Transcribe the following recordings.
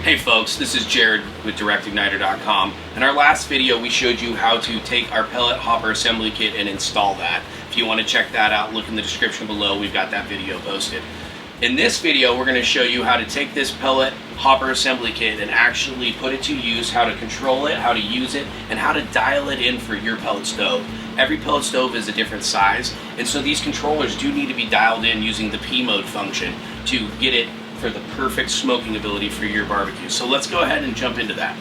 Hey folks, this is Jared with DirectIgniter.com. In our last video we showed you how to take our pellet hopper assembly kit and install that. If you want to check that out, look in the description below, we've got that video posted. In this video we're going to show you how to take this pellet hopper assembly kit and actually put it to use, how to control it, how to use it, and how to dial it in for your pellet stove. Every pellet stove is a different size, and so these controllers do need to be dialed in using the P mode function to get it for the perfect smoking ability for your barbecue. So let's go ahead and jump into that.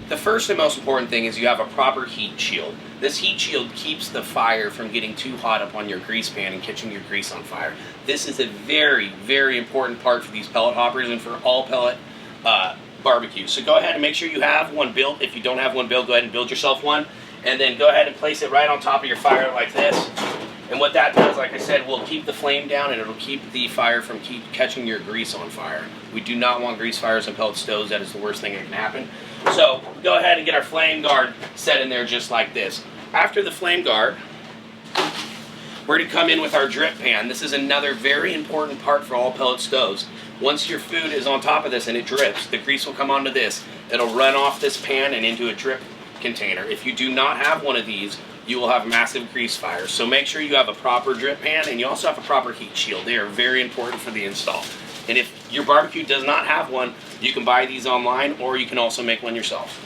The first and most important thing is you have a proper heat shield. This heat shield keeps the fire from getting too hot up on your grease pan and catching your grease on fire. This is a very, very important part for these pellet hoppers and for all pellet barbecues. So go ahead and make sure you have one built. If you don't have one built, go ahead and build yourself one. And then go ahead and place it right on top of your fire like this. And what that does, like I said, will keep the flame down and it'll keep the fire from catching your grease on fire. We do not want grease fires on pellet stoves. That is the worst thing that can happen. So go ahead and get our flame guard set in there just like this. After the flame guard, we're going to come in with our drip pan. This is another very important part for all pellet stoves. Once your food is on top of this and it drips, the grease will come onto this. It'll run off this pan and into a drip container. If you do not have one of these, you will have massive grease fires. So make sure you have a proper drip pan and you also have a proper heat shield. They are very important for the install. And if your barbecue does not have one, you can buy these online or you can also make one yourself.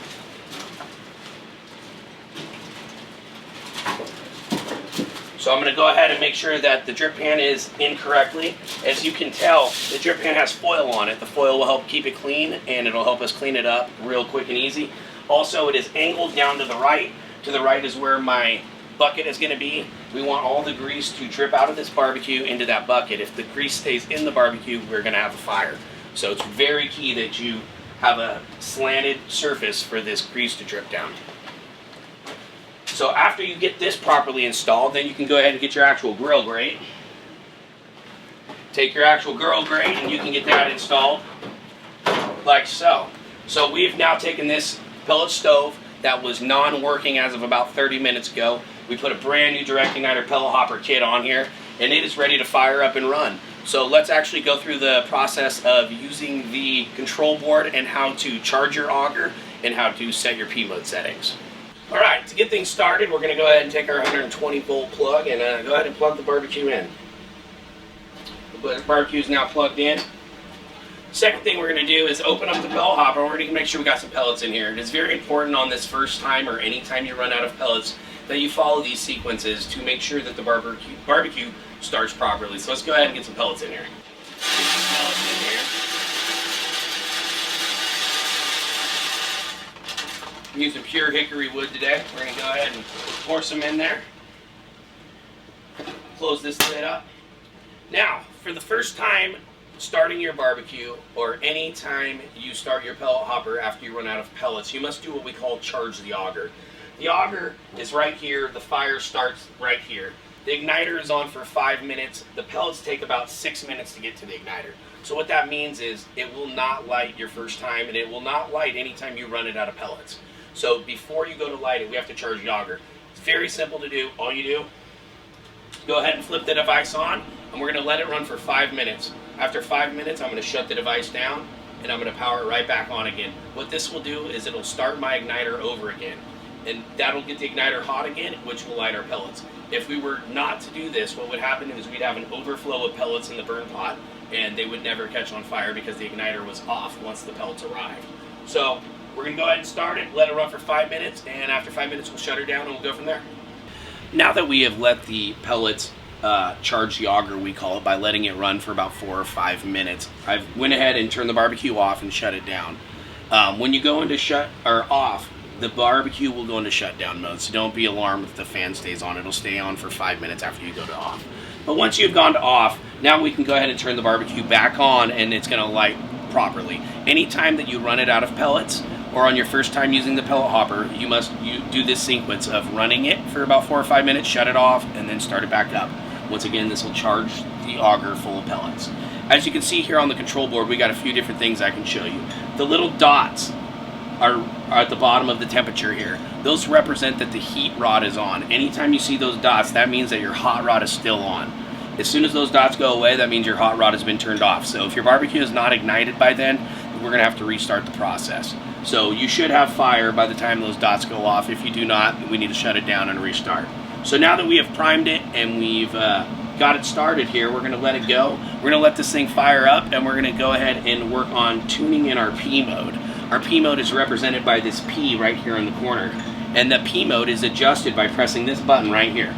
So I'm going to go ahead and make sure that the drip pan is in correctly. As you can tell, the drip pan has foil on it. The foil will help keep it clean and it'll help us clean it up real quick and easy. Also, it is angled down to the right. To the right is where my bucket is going to be. We want all the grease to drip out of this barbecue into that bucket. If the grease stays in the barbecue, we're going to have a fire. So it's very key that you have a slanted surface for this grease to drip down. So after you get this properly installed, then you can go ahead and get your actual grill grate. Take your actual grill grate and you can get that installed like so. So we've now taken this pellet stove that was non-working as of about 30 minutes ago. We put a brand new Direct Igniter pellet hopper kit on here and it is ready to fire up and run. So let's actually go through the process of using the control board and how to charge your auger and how to set your P mode settings. Alright, to get things started, we're going to go ahead and take our 120 volt plug and go ahead and plug the barbecue in. The barbecue is now plugged in. Second thing we're going to do is open up the pellet hopper. We're going to make sure we got some pellets in here. It is very important on this first time or any time you run out of pellets that you follow these sequences to make sure that the barbecue starts properly. So let's go ahead and get some pellets in here. Get some pellets in here. I'm using pure hickory wood today. We're going to go ahead and pour some in there. Close this lid up. Now, for the first time starting your barbecue, or any time you start your pellet hopper after you run out of pellets, you must do what we call charge the auger. The auger is right here, the fire starts right here. The igniter is on for 5 minutes. The pellets take about 6 minutes to get to the igniter. So what that means is it will not light your first time and it will not light anytime you run it out of pellets. So before you go to light it, we have to charge the auger. It's very simple to do. All you do, go ahead and flip the device on and we're going to let it run for 5 minutes. After 5 minutes, I'm going to shut the device down and I'm going to power it right back on again. What this will do is it'll start my igniter over again. And that'll get the igniter hot again, which will light our pellets. If we were not to do this, what would happen is we'd have an overflow of pellets in the burn pot and they would never catch on fire because the igniter was off once the pellets arrived. So we're going to go ahead and start it, let it run for 5 minutes, and after 5 minutes we'll shut her down and we'll go from there. Now that we have let the pellets charge the auger, we call it, by letting it run for about 4 or 5 minutes, I've went ahead and turned the barbecue off and shut it down. When you go into shut or off, the barbecue will go into shutdown mode, so don't be alarmed if the fan stays on. It'll stay on for 5 minutes after you go to off. But once you've gone to off, now we can go ahead and turn the barbecue back on and it's going to light properly. Anytime that you run it out of pellets or on your first time using the pellet hopper, you do this sequence of running it for about 4 or 5 minutes, shut it off, and then start it back up. Once again, this will charge the auger full of pellets. As you can see here on the control board, we got a few different things I can show you. The little dots are at the bottom of the temperature here. Those represent that the heat rod is on. Anytime you see those dots, that means that your hot rod is still on. As soon as those dots go away, that means your hot rod has been turned off. So if your barbecue is not ignited by then we're gonna have to restart the process. So you should have fire by the time those dots go off. If you do not, we need to shut it down and restart. So now that we have primed it and we've got it started here, we're gonna let it go. We're gonna let this thing fire up, and we're gonna go ahead and work on tuning in our P mode. Our P mode is represented by this P right here in the corner. And the P mode is adjusted by pressing this button right here.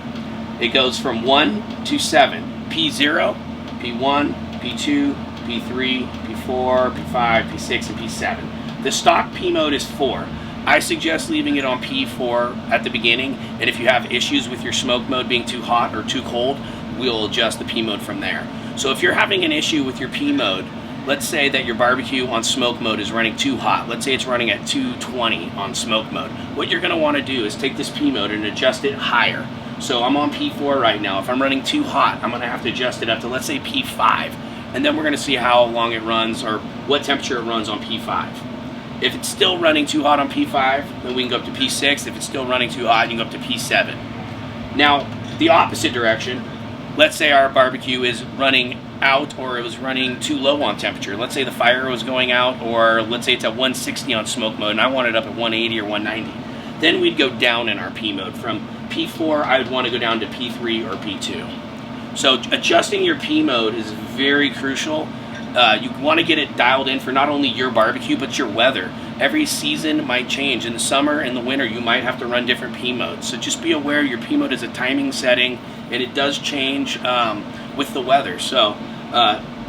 It goes from 1 to 7. P0, P1, P2, P3, P4, P5, P6, and P7. The stock P mode is 4. I suggest leaving it on P4 at the beginning, and if you have issues with your smoke mode being too hot or too cold, we'll adjust the P mode from there. So if you're having an issue with your P mode, let's say that your barbecue on smoke mode is running too hot. Let's say it's running at 220 on smoke mode. What you're going to want to do is take this P mode and adjust it higher. So I'm on P4 right now. If I'm running too hot, I'm going to have to adjust it up to, let's say, P5. And then we're going to see how long it runs or what temperature it runs on P5. If it's still running too hot on P5, then we can go up to P6. If it's still running too hot, you can go up to P7. Now, the opposite direction, let's say our barbecue is running out, or it was running too low on temperature. Let's say the fire was going out, or let's say it's at 160 on smoke mode and I want it up at 180 or 190. Then we'd go down in our P mode. From P4, I would want to go down to P3 or P2. So adjusting your P mode is very crucial. You want to get it dialed in for not only your barbecue, but your weather. Every season might change. In the summer and the winter, you might have to run different P modes. So just be aware your P mode is a timing setting, and it does change with the weather. So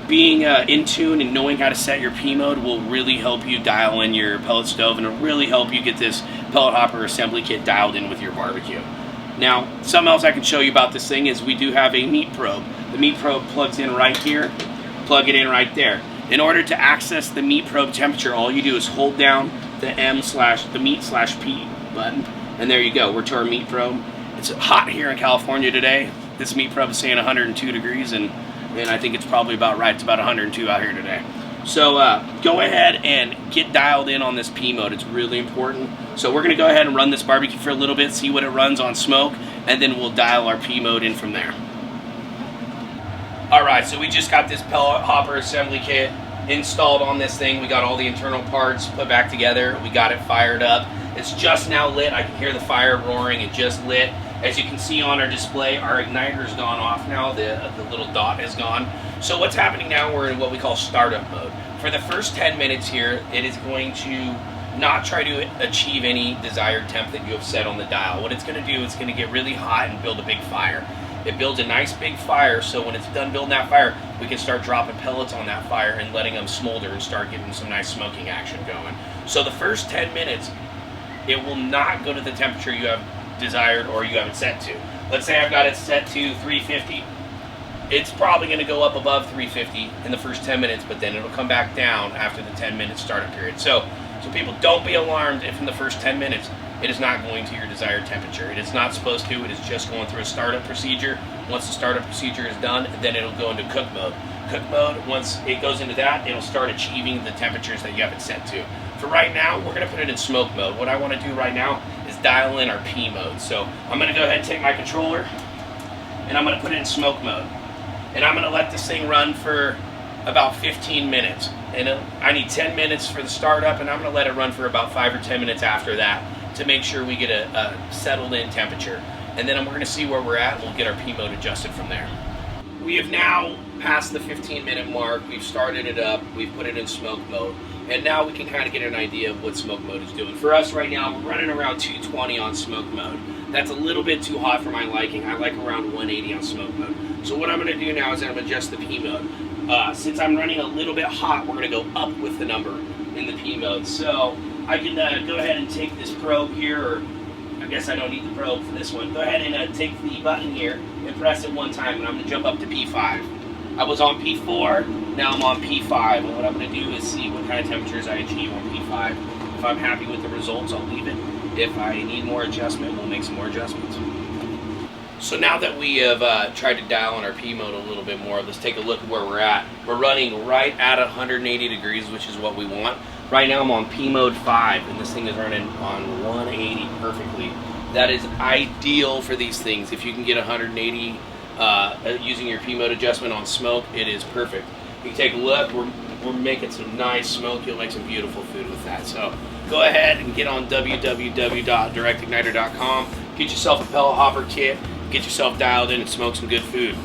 being in tune and knowing how to set your P mode will really help you dial in your pellet stove, and it'll really help you get this pellet hopper assembly kit dialed in with your barbecue. Now, something else I can show you about this thing is we do have a meat probe. The meat probe plugs in right here, plug it in right there. In order to access the meat probe temperature, all you do is hold down the the meat/P button, and there you go. We're to our meat probe. It's hot here in California today. This meat probe is saying 102 degrees, and I think it's probably about right. It's about 102 out here today. So go ahead and get dialed in on this P mode. It's really important. So we're going to go ahead and run this barbecue for a little bit, see what it runs on smoke, and then we'll dial our P mode in from there. Alright, so we just got this pellet hopper assembly kit installed on this thing. We got all the internal parts put back together. We got it fired up. It's just now lit. I can hear the fire roaring. It just lit. As you can see on our display, our igniter's gone off now. The little dot is gone. So what's happening now, we're in what we call startup mode. For the first 10 minutes here, it is going to not try to achieve any desired temp that you have set on the dial. What it's going to do is going to get really hot and build a big fire. It builds a nice big fire, so when it's done building that fire, we can start dropping pellets on that fire and letting them smolder and start getting some nice smoking action going. So the first 10 minutes, it will not go to the temperature you have desired or you have it set to. Let's say I've got it set to 350. It's probably going to go up above 350 in the first 10 minutes, but then it'll come back down after the 10-minute startup period. So people, don't be alarmed if in the first 10 minutes it is not going to your desired temperature. It is not supposed to. It is just going through a startup procedure. Once the startup procedure is done, then it'll go into cook mode. Cook mode, once it goes into that, it'll start achieving the temperatures that you have it set to. For right now, we're going to put it in smoke mode. What I want to do right now is dial in our P mode. So I'm going to go ahead and take my controller, and I'm going to put it in smoke mode. And I'm going to let this thing run for about 15 minutes. And I need 10 minutes for the startup, and I'm going to let it run for about 5 or 10 minutes after that to make sure we get a settled in temperature. And then we're going to see where we're at, and we'll get our P mode adjusted from there. We have now passed the 15-minute mark. We've started it up. We've put it in smoke mode. And now we can kind of get an idea of what smoke mode is doing. For us right now, we're running around 220 on smoke mode. That's a little bit too hot for my liking. I like around 180 on smoke mode. So what I'm going to do now is I'm going to adjust the P mode. Since I'm running a little bit hot, we're going to go up with the number in the P mode. So I can go ahead and take this probe here, or I guess I don't need the probe for this one. Go ahead and take the button here and press it one time, and I'm going to jump up to P5. I was on P4, now I'm on P5, and what I'm going to do is see what kind of temperatures I achieve on P5. If I'm happy with the results, I'll leave it. If I need more adjustment, we'll make some more adjustments. So now that we have tried to dial in our P mode a little bit more, let's take a look at where we're at. We're running right at 180 degrees, which is what we want. Right now I'm on P mode 5, and this thing is running on 180 perfectly. That is ideal for these things. If you can get 180 using your P mode adjustment on smoke, it is perfect. You can take a look, we're we're making some nice smoke. You'll make some beautiful food with that. So go ahead and get on www.directigniter.com. Get yourself a pellet hopper kit. Get yourself dialed in and smoke some good food.